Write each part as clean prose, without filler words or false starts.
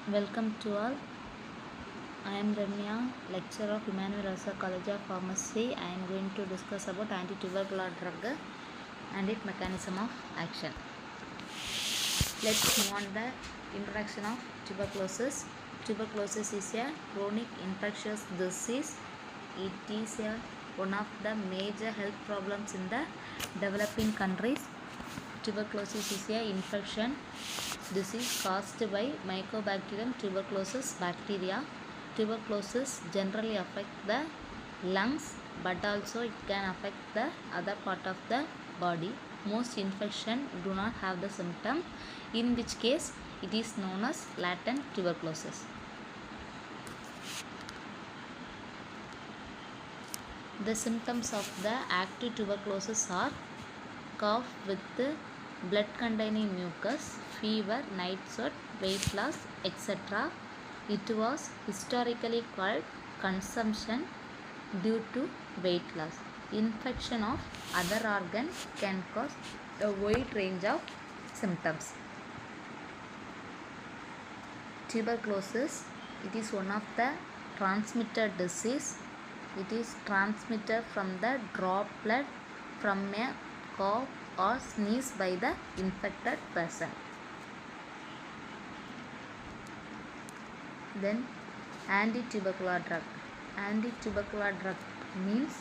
Welcome to all. I am Ramya, lecturer of Emmanuel Rasa College of Pharmacy. I am going to discuss about anti-tubercular drug and its mechanism of action. Let's move on the introduction of tuberculosis. Tuberculosis is a chronic infectious disease. It is one of the major health problems in the developing countries. Tuberculosis is a infection disease caused by Mycobacterium tuberculosis bacteria. Tuberculosis generally affect the lungs, but also it can affect the other part of the body. Most infection do not have the symptom, in which case it is known as latent tuberculosis. The symptoms of the active tuberculosis are cough with blood containing mucus, fever, night sweat, weight loss, etc. It was historically called consumption due to weight loss. Infection of other organs can cause a wide range of symptoms. Tuberculosis, it is one of the transmitted disease. It is transmitted from the droplet from a cough or sneeze by the infected person. Then anti-tubercular drug. Anti-tubercular drug means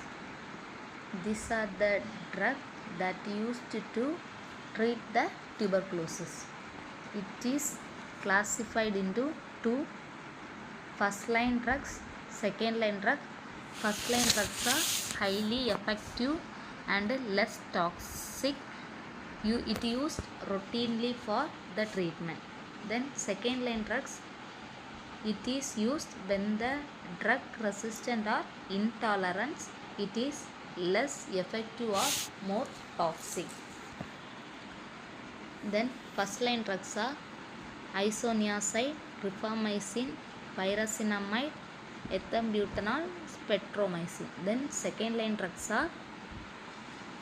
these are the drugs that used to treat the tuberculosis. It is classified into two: first line drugs, second line drugs. First line drugs are highly effective and less toxic. It used routinely for the treatment. Then second line drugs, it is used when the drug resistant or intolerance. It is less effective or more toxic. Then first line drugs are isoniazid, rifamycin, pyrazinamide, ethambutol, spectromycin. Then second line drugs are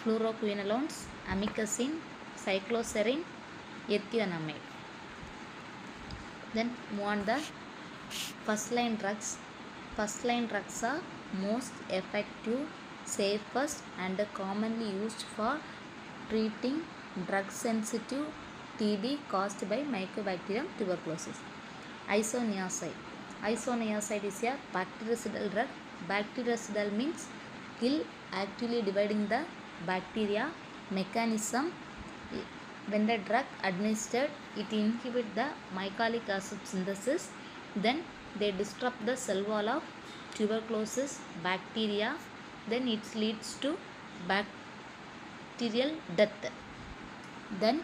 fluoroquinolones, amikacin, cycloserine, ethionamide. Then move on the first line drugs. First line drugs are most effective, safest and commonly used for treating drug sensitive TB caused by Mycobacterium tuberculosis. Isoniazid. Isoniazid is a bactericidal drug. Bactericidal means kill actively dividing the bacteria. Mechanism: when the drug administered, it inhibits the mycolic acid synthesis. Then they disrupt the cell wall of tuberculosis bacteria. Then it leads to bacterial death. Then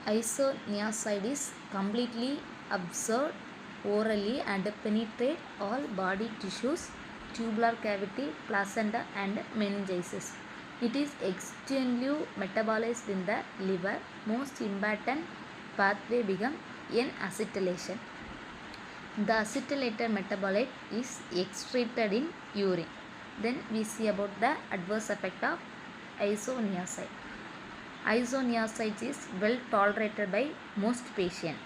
isoniazid is completely absorbed orally and penetrate all body tissues, tubular cavity, placenta and meninges. It is extensively metabolized in the liver. Most important pathway becomes N-acetylation. The acetylated metabolite is excreted in urine. Then we see about the adverse effect of isoniazid. Isoniazid is well tolerated by most patients.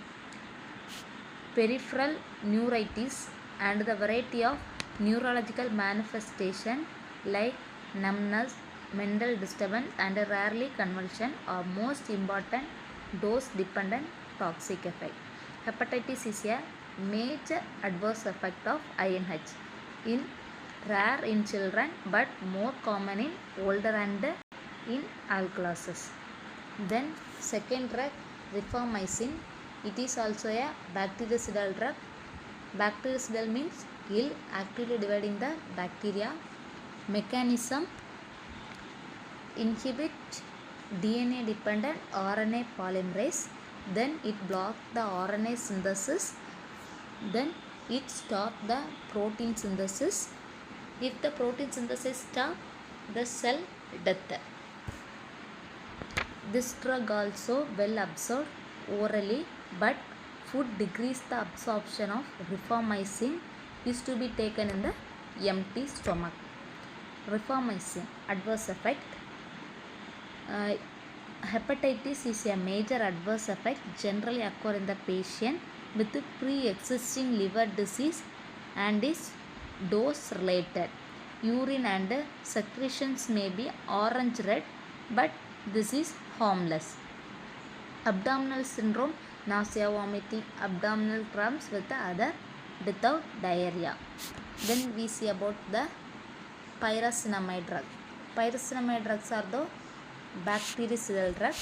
Peripheral neuritis and the variety of neurological manifestation like numbness, mental disturbance and rarely convulsion are most important dose dependent toxic effect. Hepatitis is a major adverse effect of INH, in rare in children but more common in older and in all classes. Then second drug, rifamycin. It is also a bactericidal drug. Bactericidal means kill actively dividing the bacteria. Mechanism: inhibit DNA dependent RNA polymerase. Then it blocks the RNA synthesis. Then it stops the protein synthesis. If the protein synthesis stops, the cell death. This drug also well absorbed orally, but food decrease the absorption of rifamycin is to be taken in the empty stomach. Rifamycin adverse effect. Hepatitis is a major adverse effect generally occur in the patient with pre-existing liver disease and is dose related. Urine and secretions may be orange red, but this is harmless. Abdominal syndrome, nausea, vomiting, abdominal cramps with the other without diarrhea. Then we see about the pyrazinamide drug. Pyrazinamide drugs are the bactericidal drug.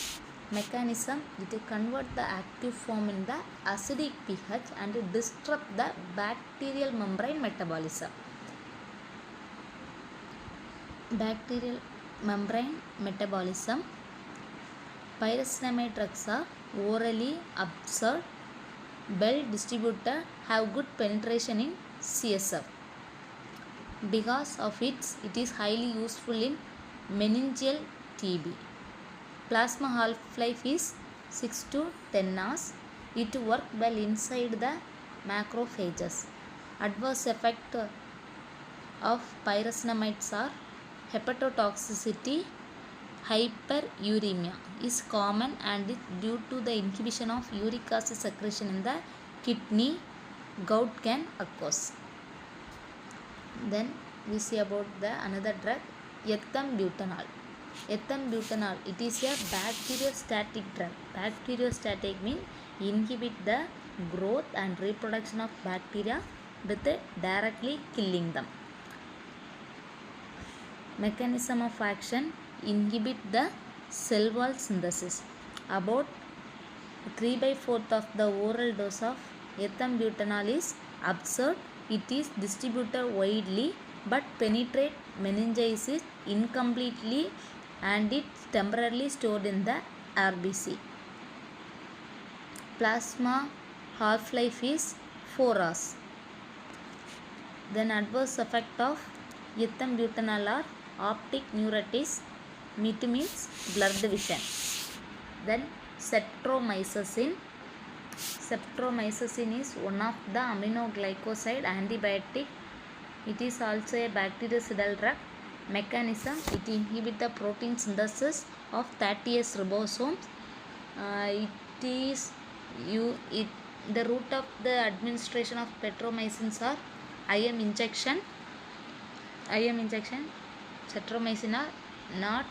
Mechanism, it convert the active form in the acidic pH and disrupt the bacterial membrane metabolism. Bacterial membrane metabolism. Pyrazinamide drugs are orally absorbed, well distributed, have good penetration in CSF. Because of it is highly useful in meningeal TB. Plasma half-life is 6 to 10 hours. It works well inside the macrophages. Adverse effect of pyrazinamides are hepatotoxicity, hyperuremia is common and is due to the inhibition of uric acid secretion in the kidney. Gout can occur. Then we see about the another drug, ethambutol. Ethambutol, it is a bacteriostatic drug. Bacteriostatic means inhibit the growth and reproduction of bacteria with directly killing them. Mechanism of action, inhibit the cell wall synthesis. About 3/4 of the oral dose of ethambutol is absorbed. It is distributed widely but penetrate meningitis incompletely and it temporarily stored in the RBC. Plasma half-life is 4 hours. Then adverse effect of ethambutol are optic neuritis, it means blurred vision. Then streptomycin. Streptomycin is one of the aminoglycoside antibiotic. It is also a bactericidal drug. Mechanism, it inhibits the protein synthesis of 30S ribosomes. The route of the administration of streptomycins are IM injection. Streptomycin are not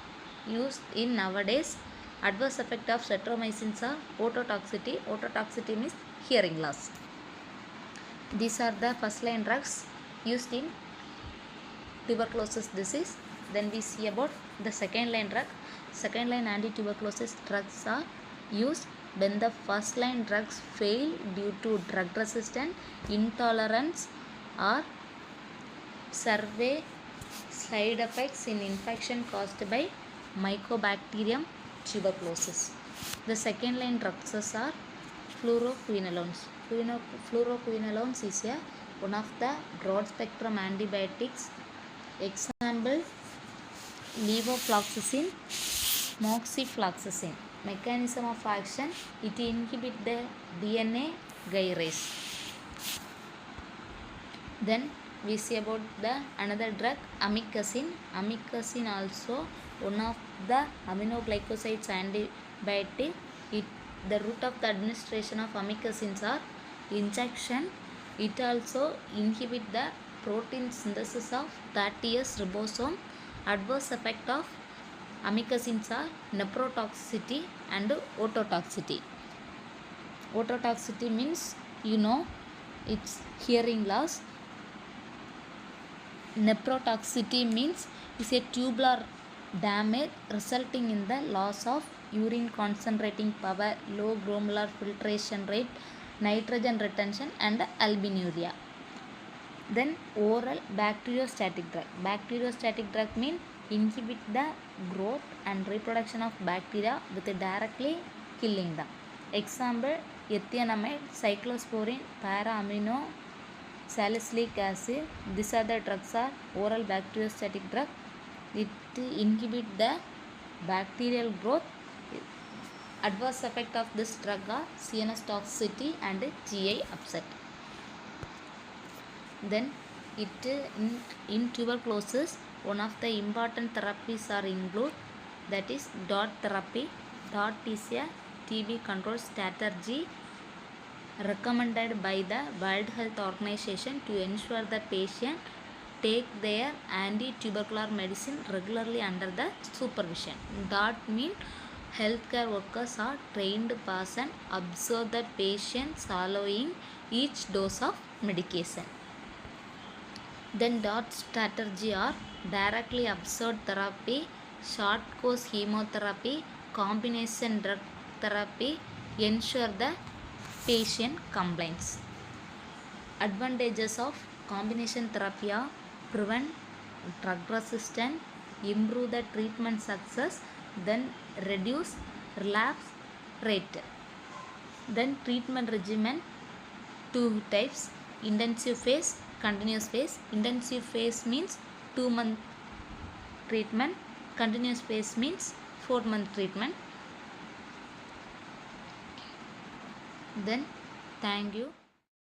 used in nowadays. Adverse effect of streptomycins are ototoxicity. Ototoxicity means hearing loss. These are the first line drugs used in tuberculosis disease. Then we see about the second line drug. Second line anti-tuberculosis drugs are used when the first line drugs fail due to drug resistance, intolerance or severe side effects in infection caused by Mycobacterium tuberculosis. The second line drugs are fluoroquinolones. Fluoroquinolones is one of the broad spectrum antibiotics. Example, levofloxacin, moxifloxacin. Mechanism of action, it inhibits the DNA gyrase. Then we see about the another drug, amikacin. Amikacin also one of the aminoglycosides antibiotic. The route of the administration of amikacins are injection. It also inhibit the protein synthesis of 30S ribosome. Adverse effect of amikacins are nephrotoxicity and ototoxicity. Ototoxicity means it's hearing loss. Nephrotoxicity means is a tubular damage resulting in the loss of urine concentrating power, low glomerular filtration rate, nitrogen retention and albuminuria. Then oral bacteriostatic drug. Bacteriostatic drug means inhibit the growth and reproduction of bacteria with directly killing them. Example, ethionamide, cyclosporin, para-amino, salicylic acid. These are the drugs are oral bacteriostatic drug. It inhibit the bacterial growth. Adverse effect of this drug are CNS toxicity and GI upset. Then in tuberculosis, one of the important therapies are include, that is DOT therapy. DOT is a TB control strategy. recommended by the World Health Organization to ensure the patient take their anti-tubercular medicine regularly under the supervision. That means healthcare workers are trained person observe the patient following each dose of medication. Then dot strategy are directly observed therapy, short course chemotherapy, combination drug therapy, ensure the patient compliance. Advantages of combination therapy are prevent drug resistance, improve the treatment success, then reduce relapse rate. Then treatment regimen, two types: intensive phase, continuous phase. Intensive phase means 2-month treatment, continuous phase means 4-month treatment. Then thank you.